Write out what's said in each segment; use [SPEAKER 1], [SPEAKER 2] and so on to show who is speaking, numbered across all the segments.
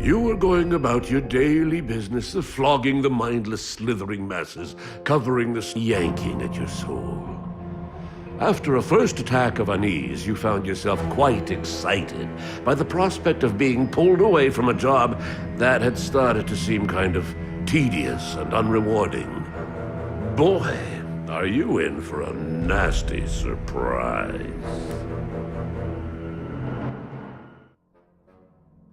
[SPEAKER 1] You were going about your daily business of flogging the mindless, slithering masses, covering the yanking at your soul. After a first attack of unease, you found yourself quite excited by the prospect of being pulled away from a job that had started to seem kind of tedious and unrewarding. Boy, are you in for a nasty surprise.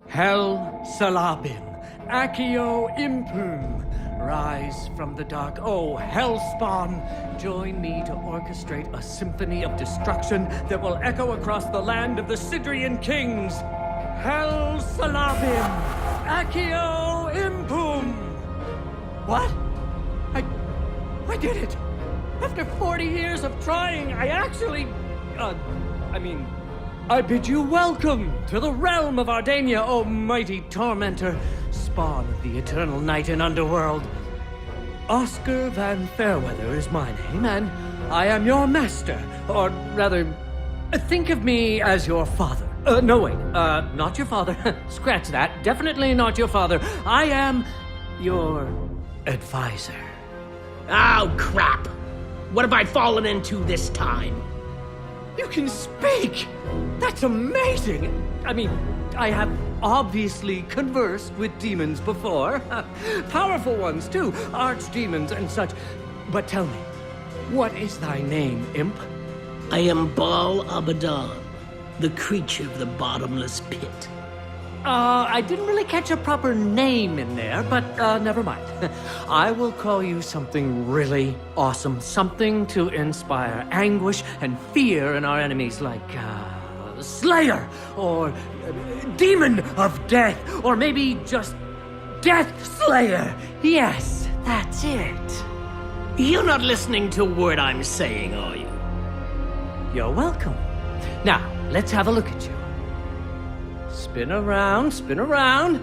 [SPEAKER 2] Hel Salabim, Accio Impum, rise from the dark. Oh, Hellspawn, join me to orchestrate a symphony of destruction that will echo across the land of the Sidrian kings. Hel Salabim, Accio Impum. What? I did it! After 40 years of trying, I actually... I bid you welcome to the realm of Ardania, O mighty tormentor, spawn of the eternal night and underworld. Oscar Van Fairweather is my name, and I am your master, or rather, think of me as your father. Not your father. Scratch that. Definitely not your father. I am your advisor.
[SPEAKER 3] Oh, crap! What have I fallen into this time?
[SPEAKER 2] You can speak! That's amazing! I have obviously conversed with demons before. Powerful ones, too. Archdemons and such. But tell me, what is thy name, imp?
[SPEAKER 3] I am Baal Abaddon, the creature of the bottomless pit.
[SPEAKER 2] I didn't really catch a proper name in there, but never mind. I will call you something really awesome. Something to inspire anguish and fear in our enemies, like Slayer, or Demon of Death, or maybe just Death Slayer. Yes, that's it.
[SPEAKER 3] You're not listening to a word I'm saying, are you?
[SPEAKER 2] You're welcome. Now, let's have a look at you. Spin around, spin around.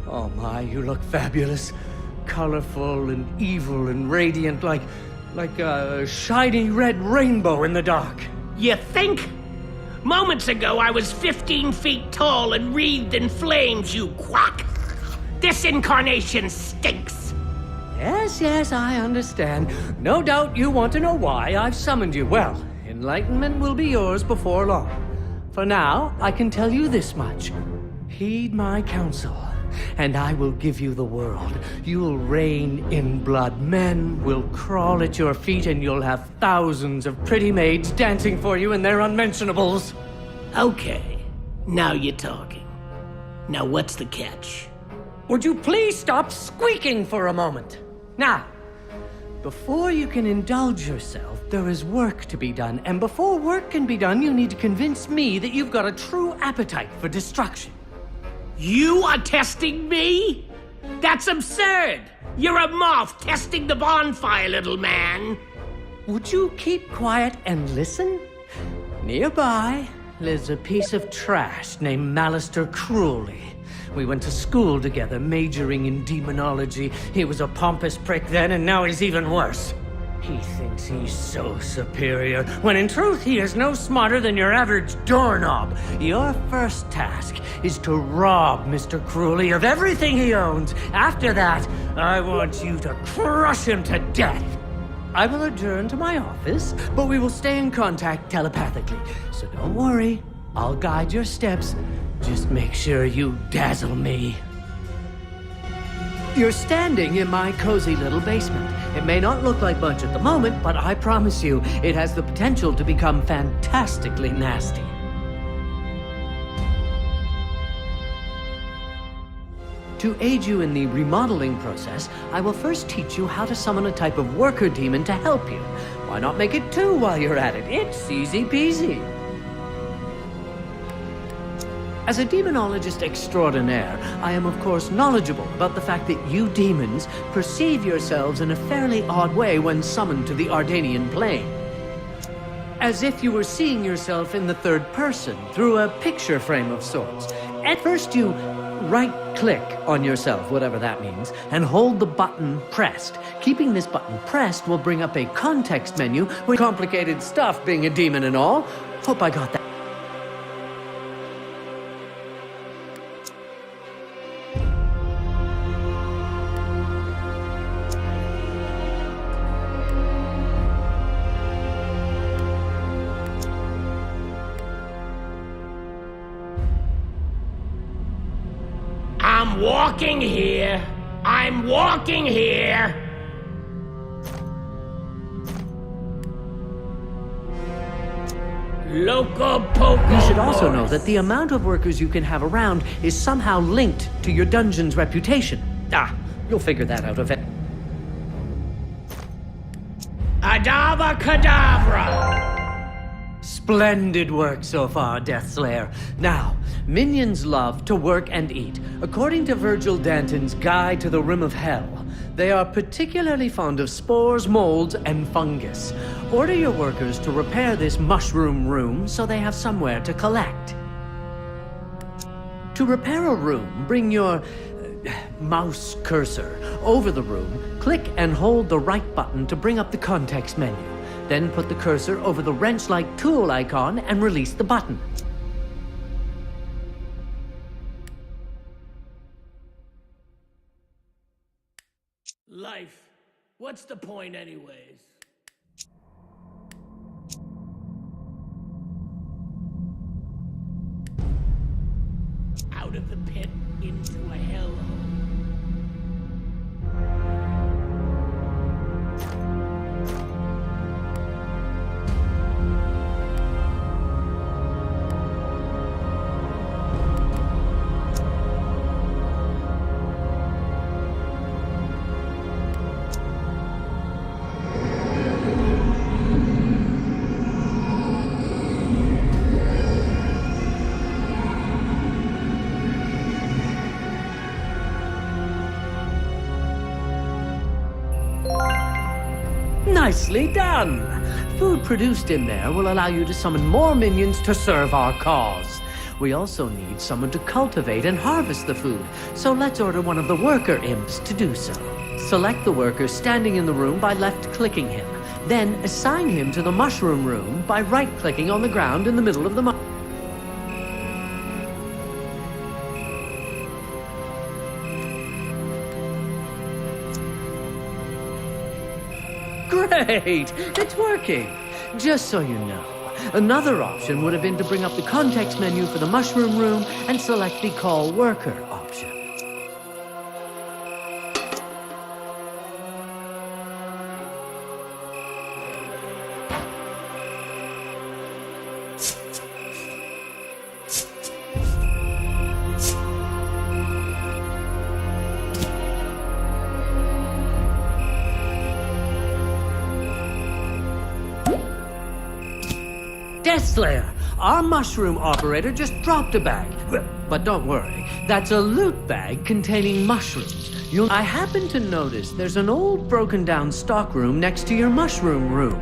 [SPEAKER 2] Oh my, you look fabulous. Colorful and evil and radiant, like a shiny red rainbow in the dark.
[SPEAKER 3] You think? Moments ago I was 15 feet tall and wreathed in flames, you quack. This incarnation stinks.
[SPEAKER 2] Yes, I understand. No doubt you want to know why I've summoned you. Well, enlightenment will be yours before long. For now, I can tell you this much. Heed my counsel, and I will give you the world. You'll reign in blood. Men will crawl at your feet, and you'll have thousands of pretty maids dancing for you in their unmentionables.
[SPEAKER 3] Okay, now you're talking. Now what's the catch?
[SPEAKER 2] Would you please stop squeaking for a moment? Now, before you can indulge yourself, there is work to be done. And before work can be done, you need to convince me that you've got a true appetite for destruction.
[SPEAKER 3] You are testing me? That's absurd! You're a moth testing the bonfire, little man.
[SPEAKER 2] Would you keep quiet and listen? Nearby lives a piece of trash named Malister Cruelly. We went to school together, majoring in demonology. He was a pompous prick then, and now he's even worse. He thinks he's so superior, when in truth he is no smarter than your average doorknob. Your first task is to rob Mr. Cruelly of everything he owns. After that, I want you to crush him to death. I will adjourn to my office, but we will stay in contact telepathically. So don't worry, I'll guide your steps. Just make sure you dazzle me. You're standing in my cozy little basement. It may not look like much at the moment, but I promise you, it has the potential to become fantastically nasty. To aid you in the remodeling process, I will first teach you how to summon a type of worker demon to help you. Why not make it two while you're at it? It's easy peasy. As a demonologist extraordinaire, I am of course knowledgeable about the fact that you demons perceive yourselves in a fairly odd way when summoned to the Ardanian plane. As if you were seeing yourself in the third person, through a picture frame of sorts. At first you right-click on yourself, whatever that means, and hold the button pressed. Keeping this button pressed will bring up a context menu with complicated stuff, being a demon and all. Hope I got that.
[SPEAKER 3] I'm walking here. I'm walking here. Loco Poco.
[SPEAKER 2] You should also know that the amount of workers you can have around is somehow linked to your dungeon's reputation. You'll figure that out eventually.
[SPEAKER 3] Adava Kedavra.
[SPEAKER 2] Splendid work so far, Deathslayer. Now, minions love to work and eat. According to Virgil Danton's Guide to the Rim of Hell, they are particularly fond of spores, molds, and fungus. Order your workers to repair this mushroom room so they have somewhere to collect. To repair a room, bring your mouse cursor over the room, click and hold the right button to bring up the context menu. Then put the cursor over the wrench-like tool icon and release the button.
[SPEAKER 3] Life. What's the point anyways? Out of the pit into a hellhole.
[SPEAKER 2] Nicely done! Food produced in there will allow you to summon more minions to serve our cause. We also need someone to cultivate and harvest the food, so let's order one of the worker imps to do so. Select the worker standing in the room by left-clicking him. Then assign him to the mushroom room by right-clicking on the ground in the middle of the Great! It's working! Just so you know, another option would have been to bring up the context menu for the mushroom room and select the Call Worker option. Deathslayer, our mushroom operator just dropped a bag. But don't worry, that's a loot bag containing mushrooms. I happen to notice there's an old broken down stockroom next to your mushroom room.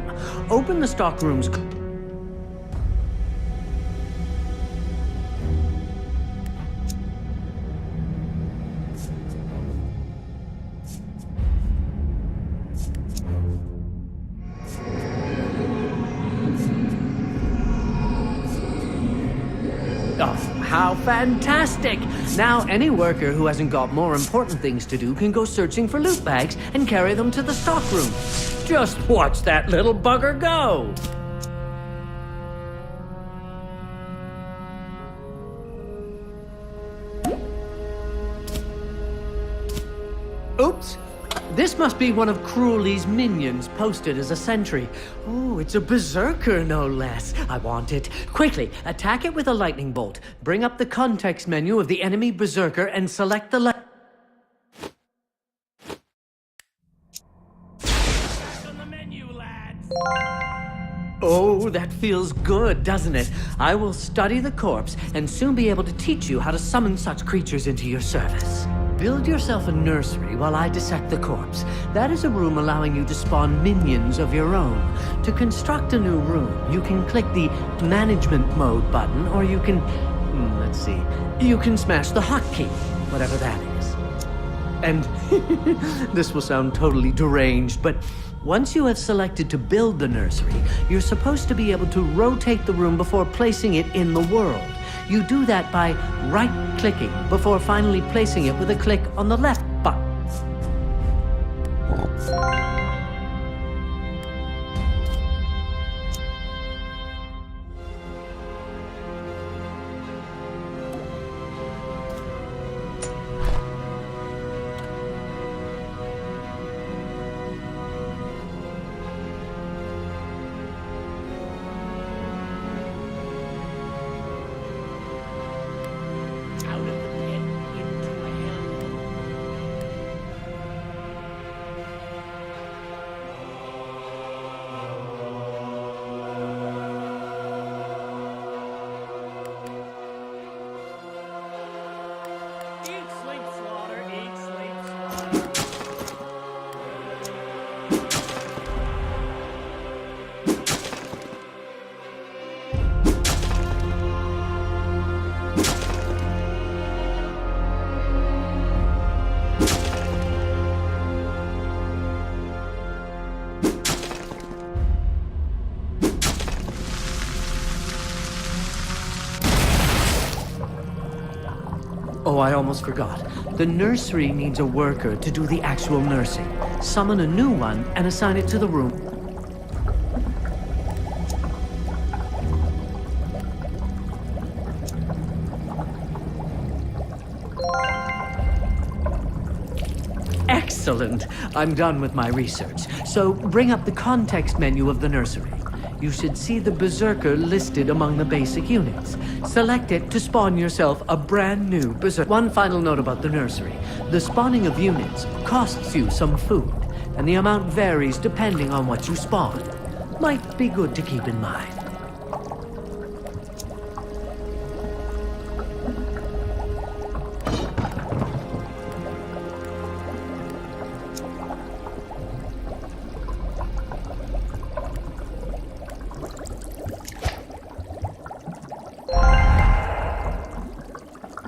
[SPEAKER 2] Open the stockroom's... Oh, how fantastic! Now any worker who hasn't got more important things to do can go searching for loot bags and carry them to the stockroom. Just watch that little bugger go! Oops! This must be one of Cruelly's minions posted as a sentry. Oh, it's a berserker, no less. I want it. Quickly, attack it with a lightning bolt. Bring up the context menu of the enemy berserker and select the
[SPEAKER 3] Back on the menu, lads.
[SPEAKER 2] Oh, that feels good, doesn't it? I will study the corpse and soon be able to teach you how to summon such creatures into your service. Build yourself a nursery while I dissect the corpse. That is a room allowing you to spawn minions of your own. To construct a new room, you can click the Management Mode button, or you can... let's see. You can smash the hotkey, whatever that is. And this will sound totally deranged, but once you have selected to build the nursery, you're supposed to be able to rotate the room before placing it in the world. You do that by right-clicking before finally placing it with a click on the left button. Oh, I almost forgot. The nursery needs a worker to do the actual nursing. Summon a new one and assign it to the room. Excellent. I'm done with my research. So bring up the context menu of the nursery. You should see the Berserker listed among the basic units. Select it to spawn yourself a brand new Berserker. One final note about the nursery. The spawning of units costs you some food, and the amount varies depending on what you spawn. Might be good to keep in mind.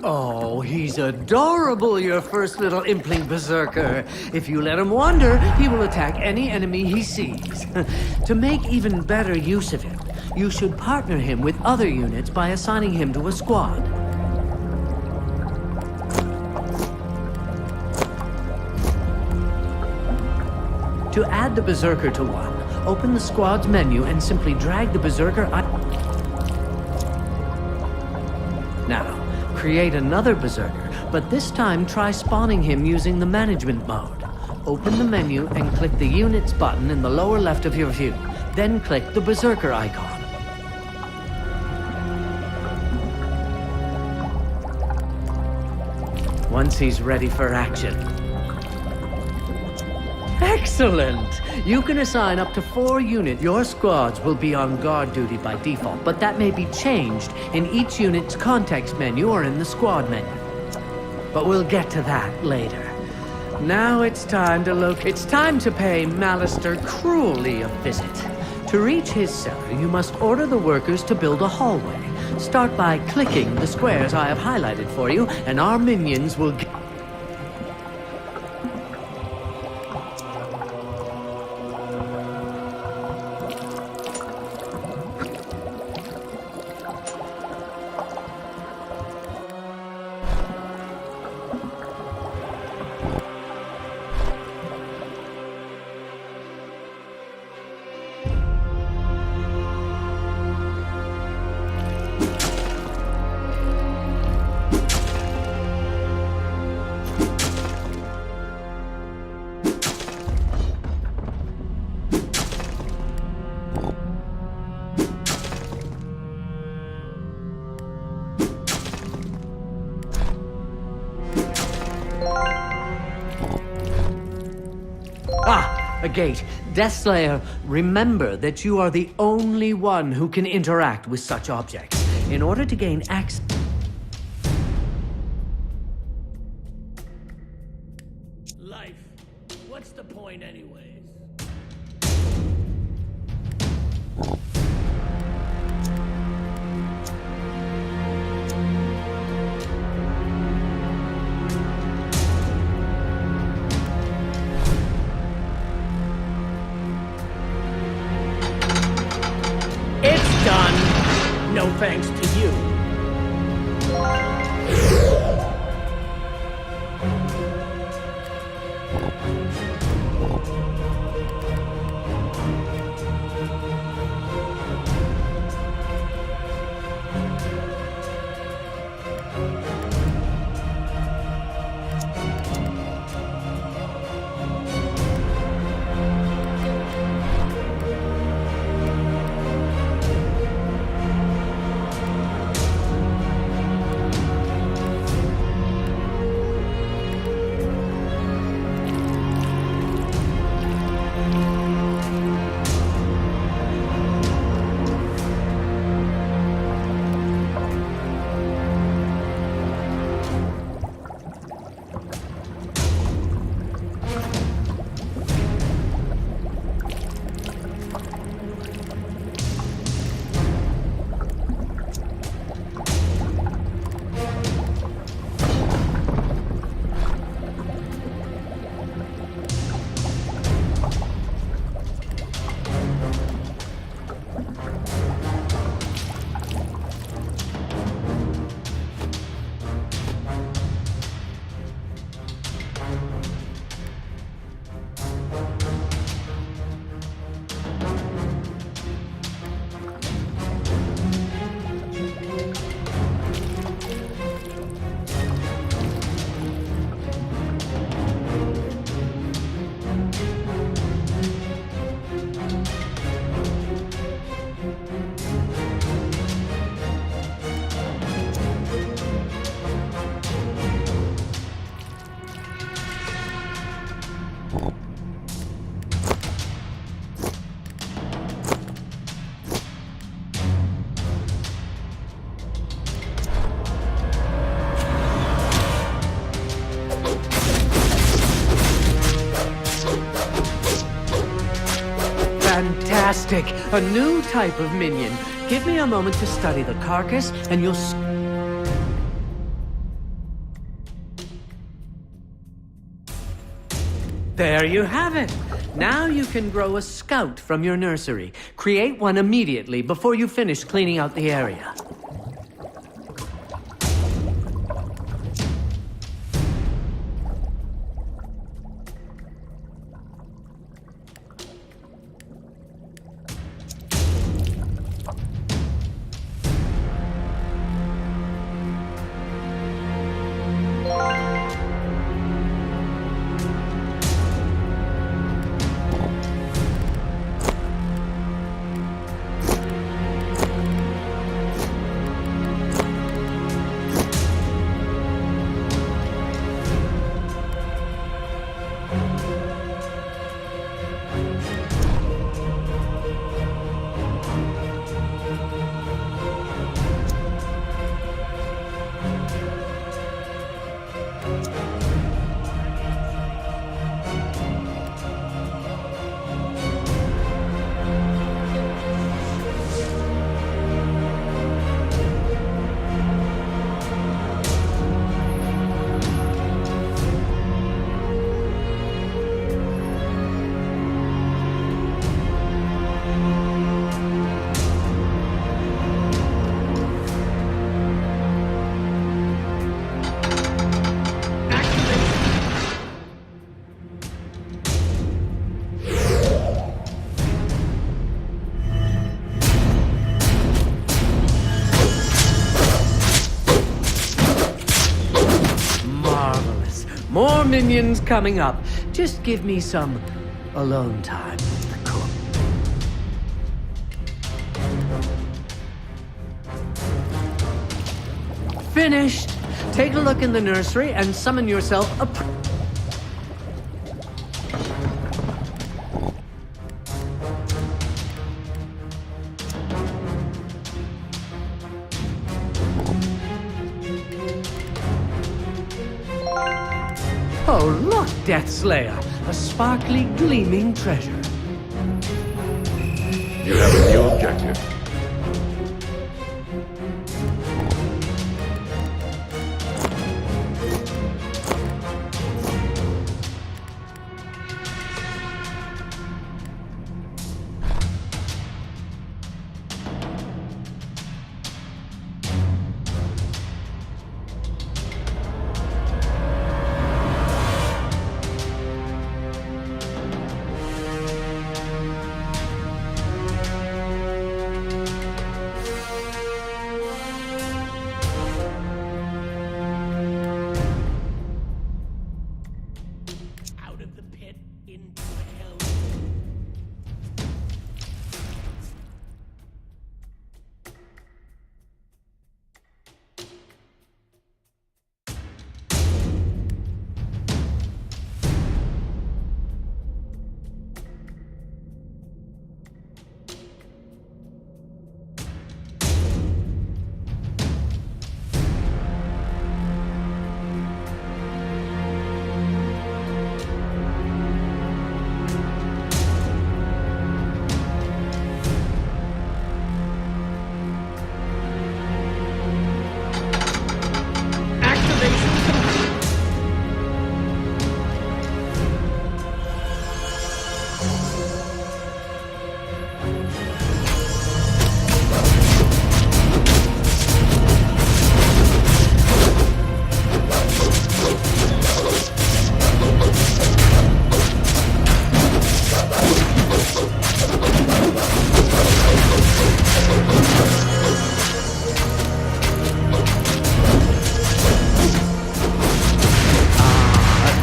[SPEAKER 2] Oh, he's adorable, your first little impling berserker. If you let him wander, he will attack any enemy he sees. To make even better use of him, you should partner him with other units by assigning him to a squad. To add the berserker to one, open the squad's menu and simply drag the berserker Now, create another berserker, but this time try spawning him using the management mode. Open the menu and click the units button in the lower left of your view. Then click the berserker icon. Once he's ready for action. Excellent! You can assign up to 4 units. Your squads will be on guard duty by default, but that may be changed in each unit's context menu or in the squad menu. But we'll get to that later. Now it's time to pay Malister Cruelly a visit. To reach his cellar, you must order the workers to build a hallway. Start by clicking the squares I have highlighted for you, and our minions will get... Ah, a gate. Deathslayer, remember that you are the only one who can interact with such objects. In order to gain access...
[SPEAKER 3] Life. What's the point anyways? It's done. No thanks to you.
[SPEAKER 2] Fantastic! A new type of minion. Give me a moment to study the carcass, and you'll There you have it! Now you can grow a scout from your nursery. Create one immediately before you finish cleaning out the area. More minions coming up. Just give me some alone time with the cook. Finished. Take a look in the nursery and summon yourself a... Oh, look, Death Slayer. A sparkly, gleaming treasure.
[SPEAKER 1] You have a new objective.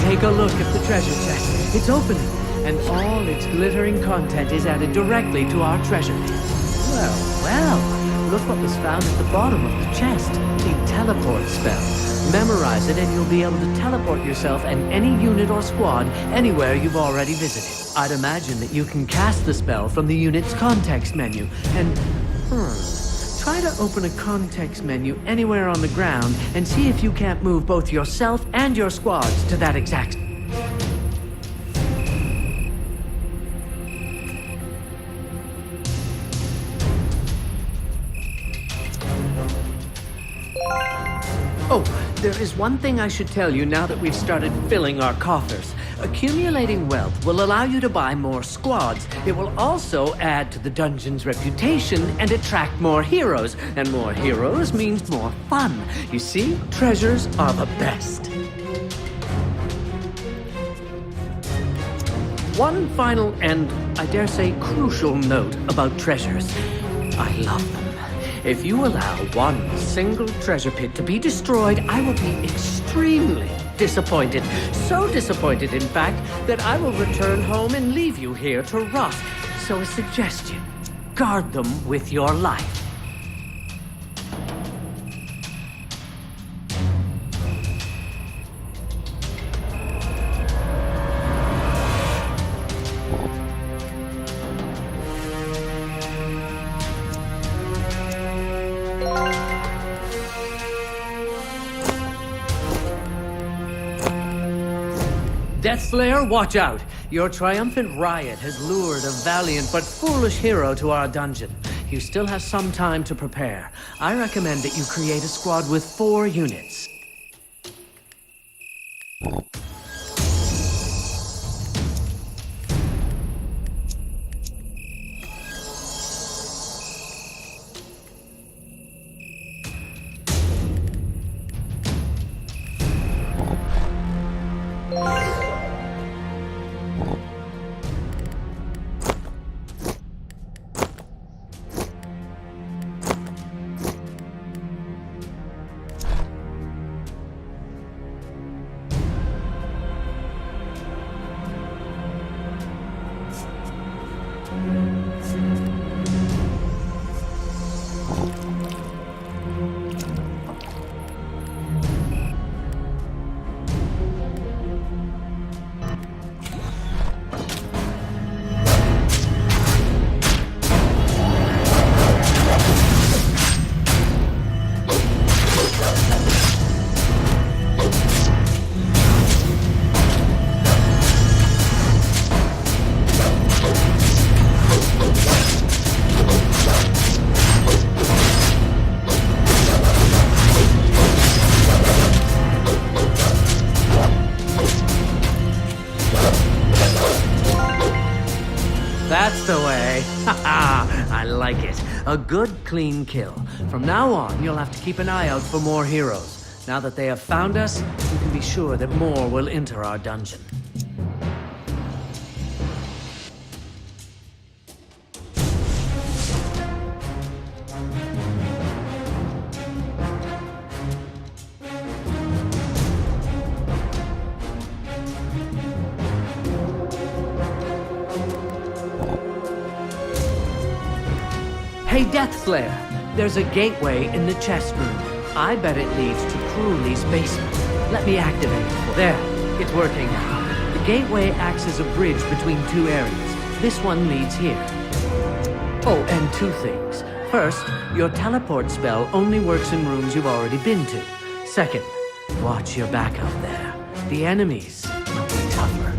[SPEAKER 2] Take a look at the treasure chest. It's opening, and all its glittering content is added directly to our treasure. Well, look what was found at the bottom of the chest. The teleport spell. Memorize it and you'll be able to teleport yourself and any unit or squad anywhere you've already visited. I'd imagine that you can cast the spell from the unit's context menu, and... try to open a context menu anywhere on the ground and see if you can't move both yourself and your squads to that exact... Oh, there is one thing I should tell you now that we've started filling our coffers. Accumulating wealth will allow you to buy more squads. It will also add to the dungeon's reputation and attract more heroes. And more heroes means more fun. You see, treasures are the best. One final and, I dare say, crucial note about treasures. I love them. If you allow one single treasure pit to be destroyed, I will be extremely disappointed. So disappointed, in fact, that I will return home and leave you here to rot. So a suggestion, guard them with your life. Deathslayer, watch out! Your triumphant riot has lured a valiant but foolish hero to our dungeon. You still have some time to prepare. I recommend that you create a squad with 4 units. That's the way. Haha, I like it. A good, clean kill. From now on, you'll have to keep an eye out for more heroes. Now that they have found us, you can be sure that more will enter our dungeon. Hey, Deathslayer, there's a gateway in the chest room. I bet it leads to Cruelly's basement. Let me activate it. There, it's working now. The gateway acts as a bridge between 2 areas. This one leads here. Oh, and 2 things. First, your teleport spell only works in rooms you've already been to. Second, watch your back out there. The enemies will be tougher.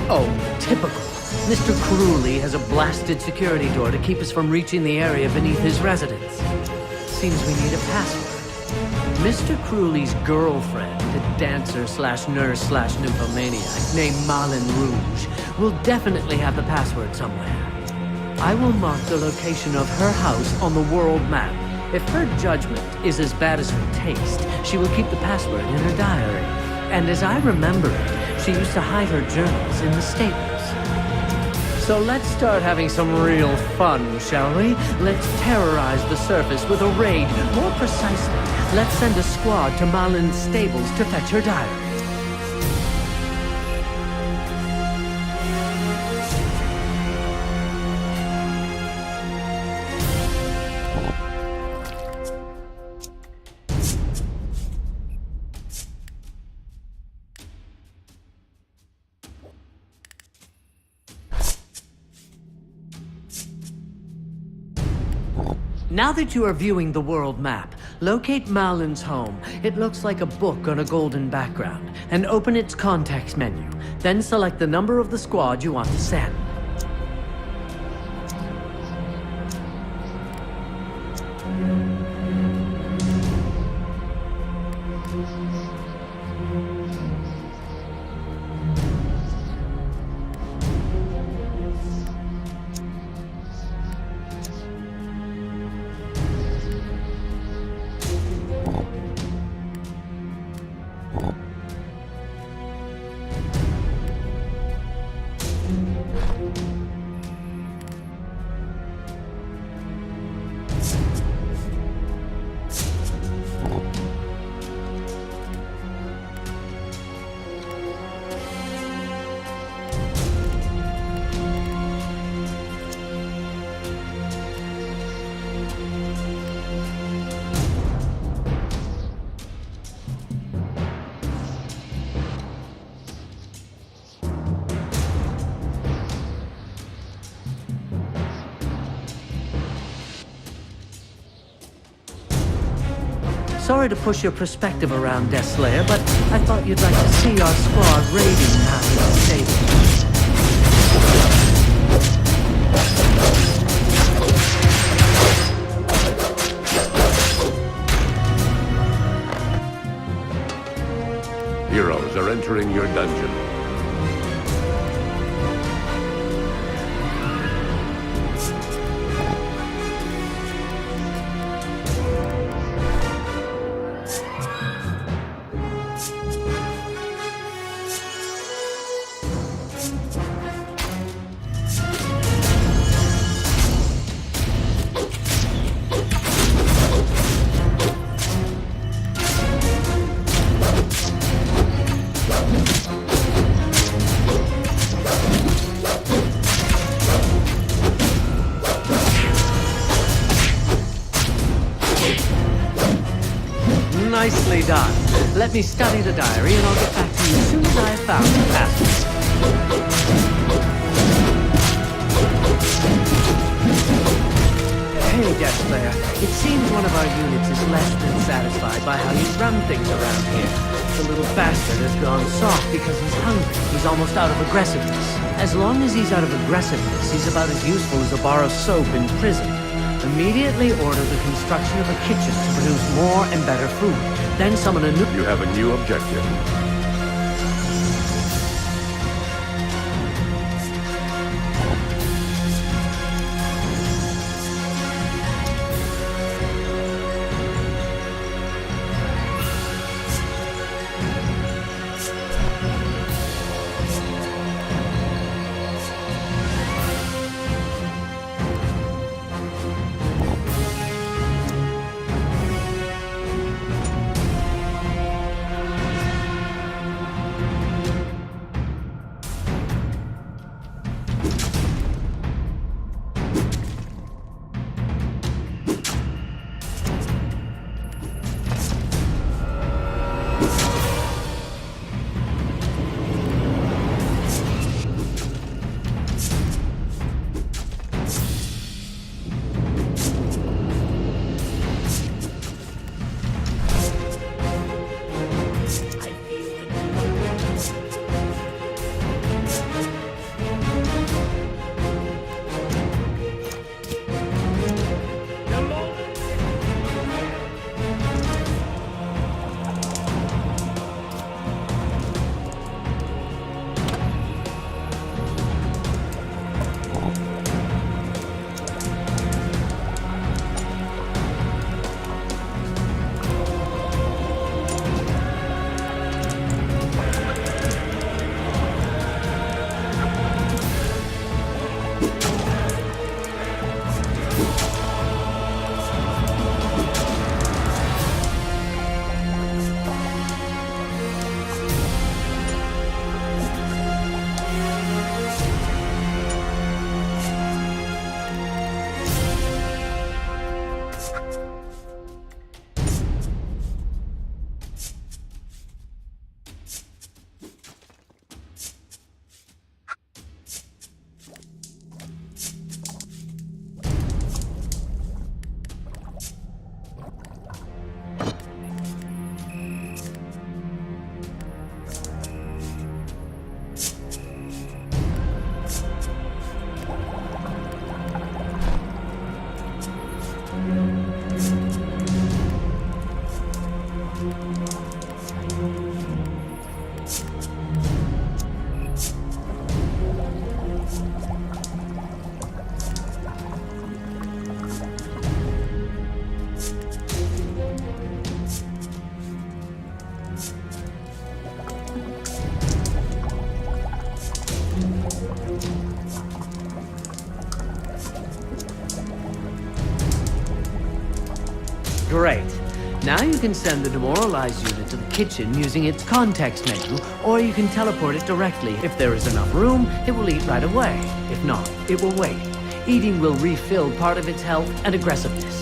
[SPEAKER 2] Oh, typical. Mr. Cruelly has a blasted security door to keep us from reaching the area beneath his residence. Seems we need a password. Mr. Cruelly's girlfriend, a dancer/nurse/nymphomaniac named Malin Rouge, will definitely have the password somewhere. I will mark the location of her house on the world map. If her judgment is as bad as her taste, she will keep the password in her diary. And as I remember it, she used to hide her journals in the stables. So let's start having some real fun, shall we? Let's terrorize the surface with a raid. More precisely, let's send a squad to Malin's stables to fetch her diary. Now that you are viewing the world map, locate Malin's home. It looks like a book on a golden background, and open its context menu. Then select the number of the squad you want to send. Sorry to push your perspective around, Death Slayer, but I thought you'd like to see our squad raiding Malin's stable.
[SPEAKER 1] Heroes are entering your dungeon.
[SPEAKER 2] Nicely done. Let me study the diary and I'll get back to you as soon as I have found the password. Hey, Death Slayer. It seems one of our units is less than satisfied by how you run things around here. The little bastard has gone soft because he's hungry. He's almost out of aggressiveness. As long as he's out of aggressiveness, he's about as useful as a bar of soap in prison. Immediately order the construction of a kitchen to produce more and better food. Then summon a new...
[SPEAKER 1] You have a new objective.
[SPEAKER 2] Great. Now you can send the demoralized unit to the kitchen using its context menu, or you can teleport it directly. If there is enough room, it will eat right away. If not, it will wait. Eating will refill part of its health and aggressiveness.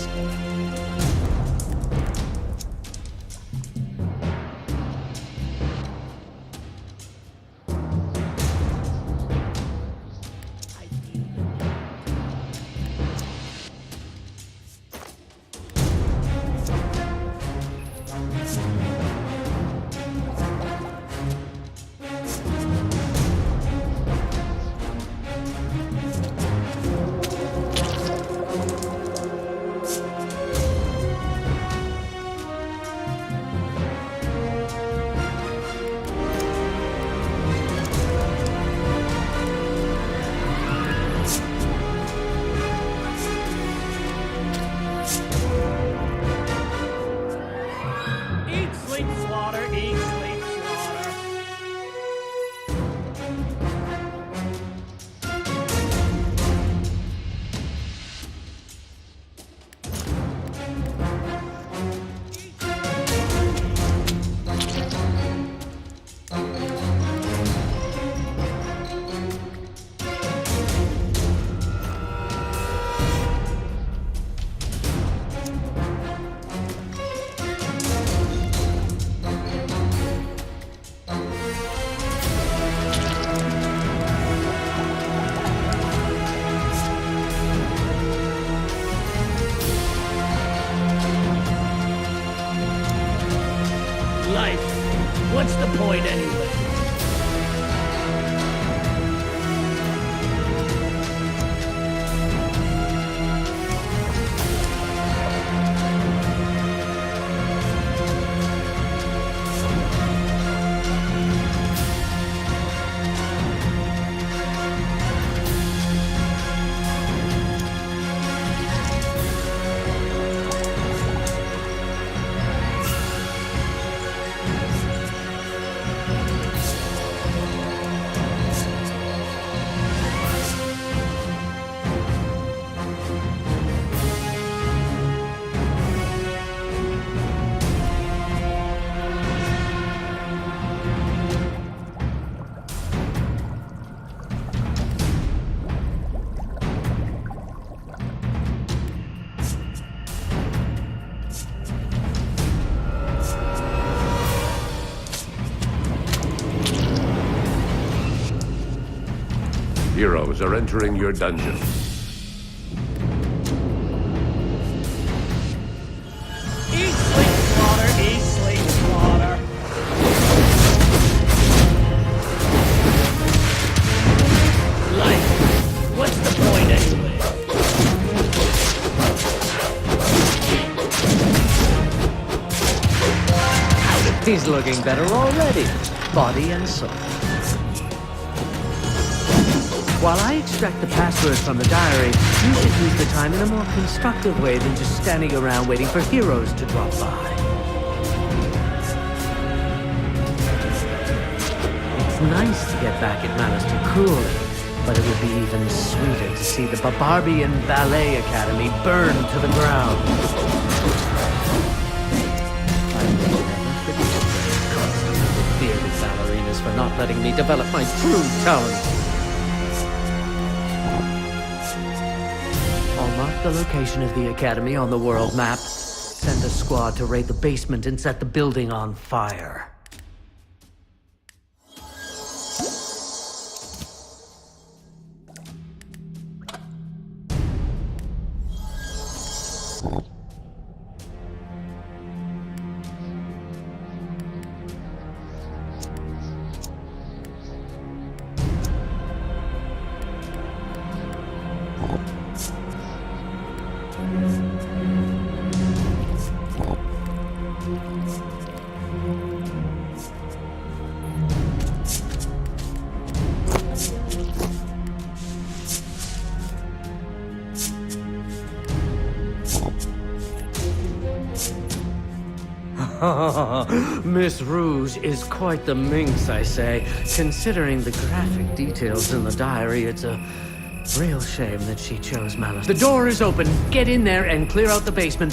[SPEAKER 3] Life. What's the point anyway?
[SPEAKER 1] Heroes are entering your dungeon.
[SPEAKER 3] Eat, sleep, slaughter, eat, sleep, slaughter. Life. What's the point anyway?
[SPEAKER 2] He's looking better already, body and soul. While I extract the password from the diary, you should use the time in a more constructive way than just standing around waiting for heroes to drop by. It's nice to get back at Master Cruelly, but it would be even sweeter to see the Barbarbian Ballet Academy burn to the ground. I will never forget constantly with bearded ballerinas for not letting me develop my true talent. Mark the location of the Academy on the world map. Send a squad to raid the basement and set the building on fire. Miss Rouge is quite the minx, I say. Considering the graphic details in the diary, it's a real shame that she chose Malice. The door is open. Get in there and clear out the basement.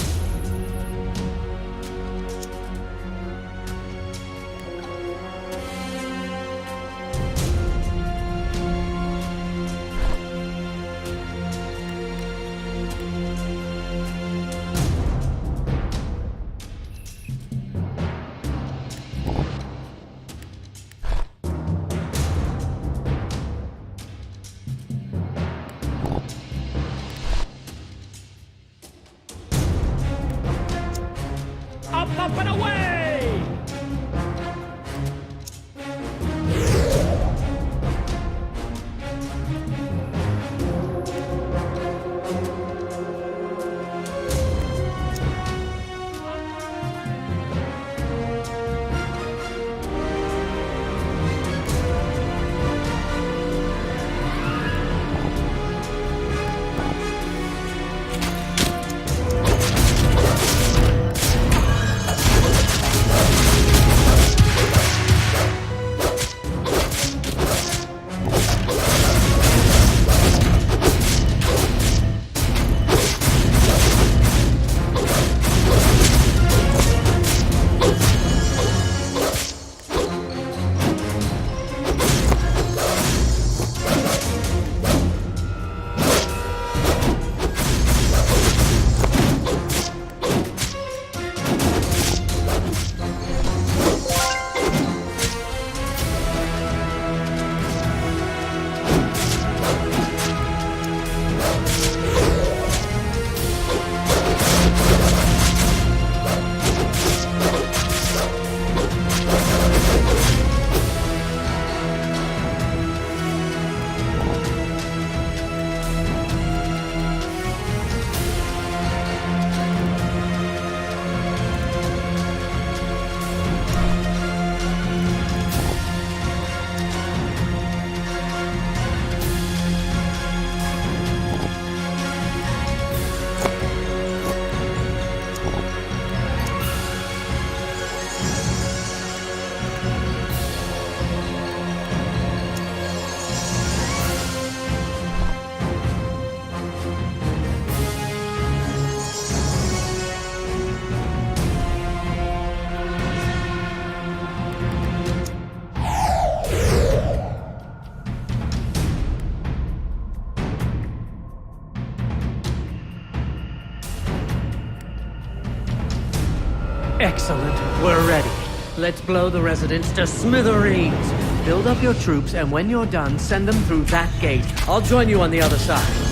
[SPEAKER 2] Excellent. We're ready. Let's blow the residents to smithereens. Build up your troops, and when you're done, send them through that gate. I'll join you on the other side.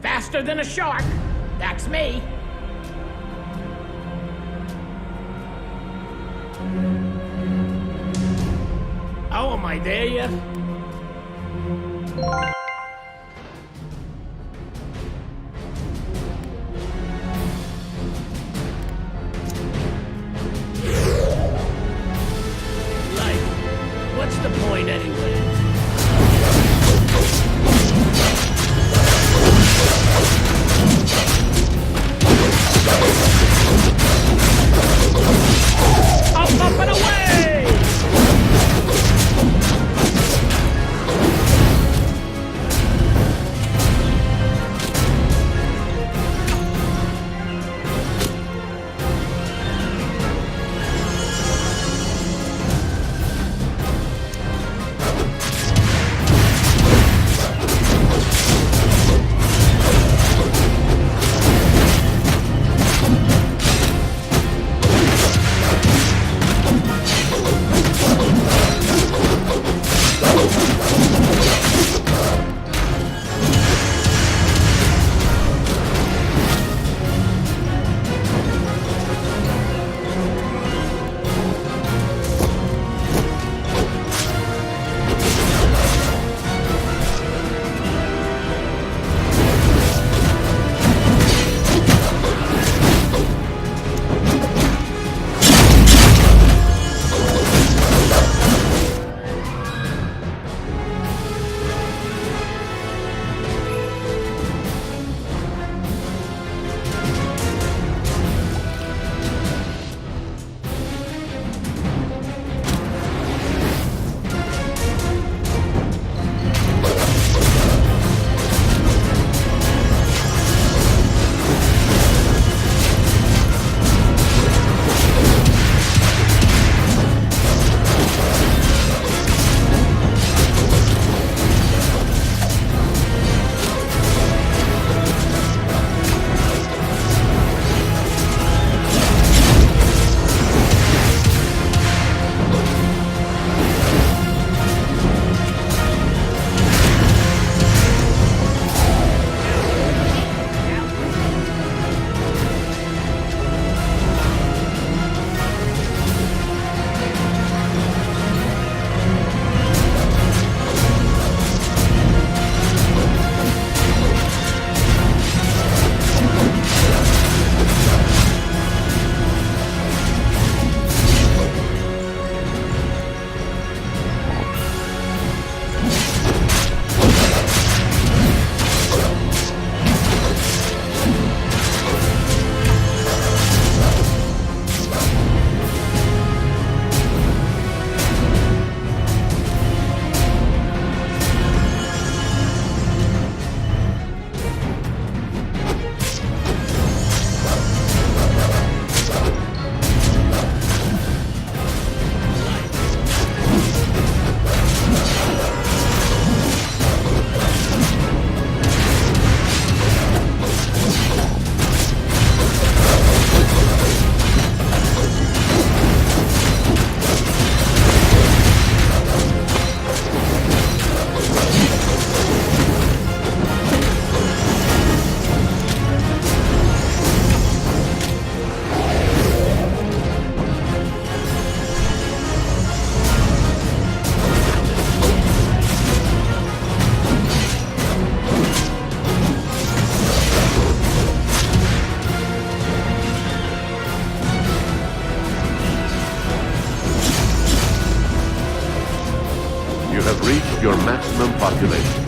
[SPEAKER 3] Faster than a shark. That's me. Oh, am I there yet? Like, what's the point anyway? Up and away!
[SPEAKER 1] your maximum population.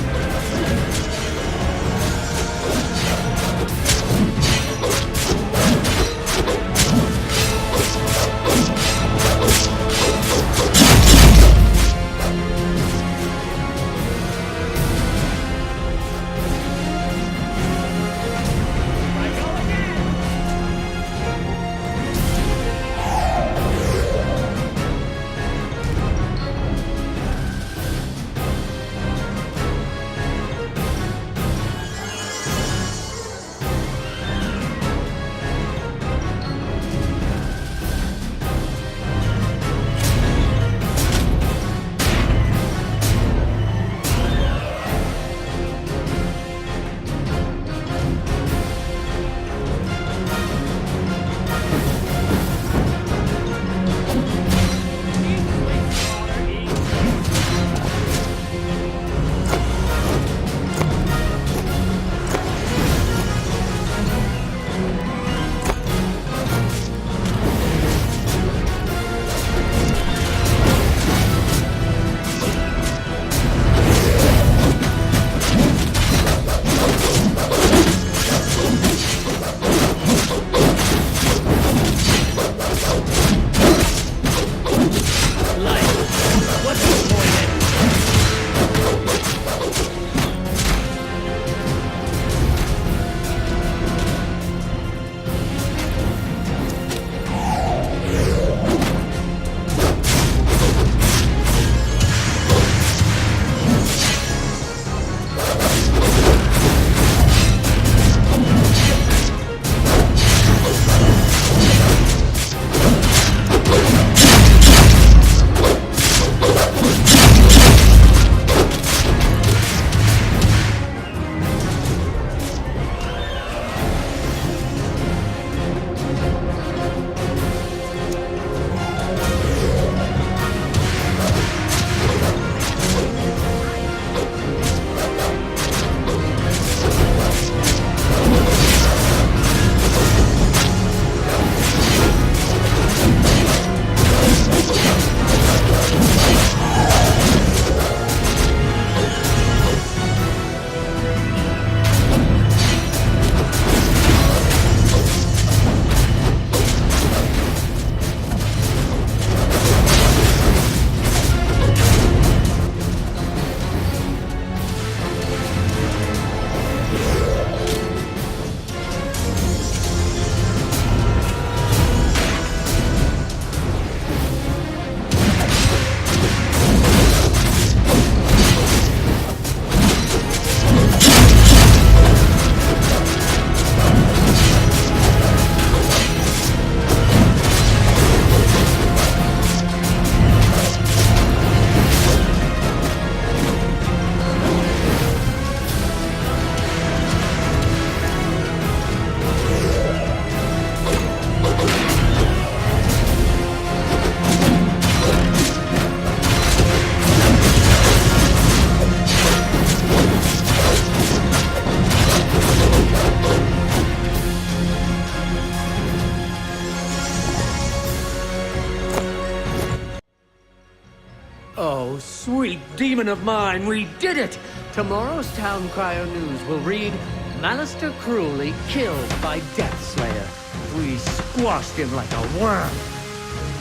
[SPEAKER 2] Oh, sweet demon of mine, we did it! Tomorrow's Town Crier News will read, Malister cruelly killed by Deathslayer. We squashed him like a worm.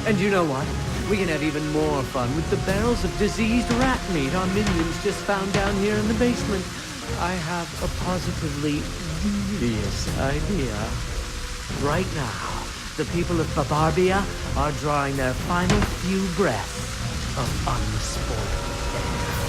[SPEAKER 2] And you know what? We can have even more fun with the barrels of diseased rat meat our minions just found down here in the basement. I have a positively devious idea. Right now, the people of Barbarbia are drawing their final few breaths of unspoiled air.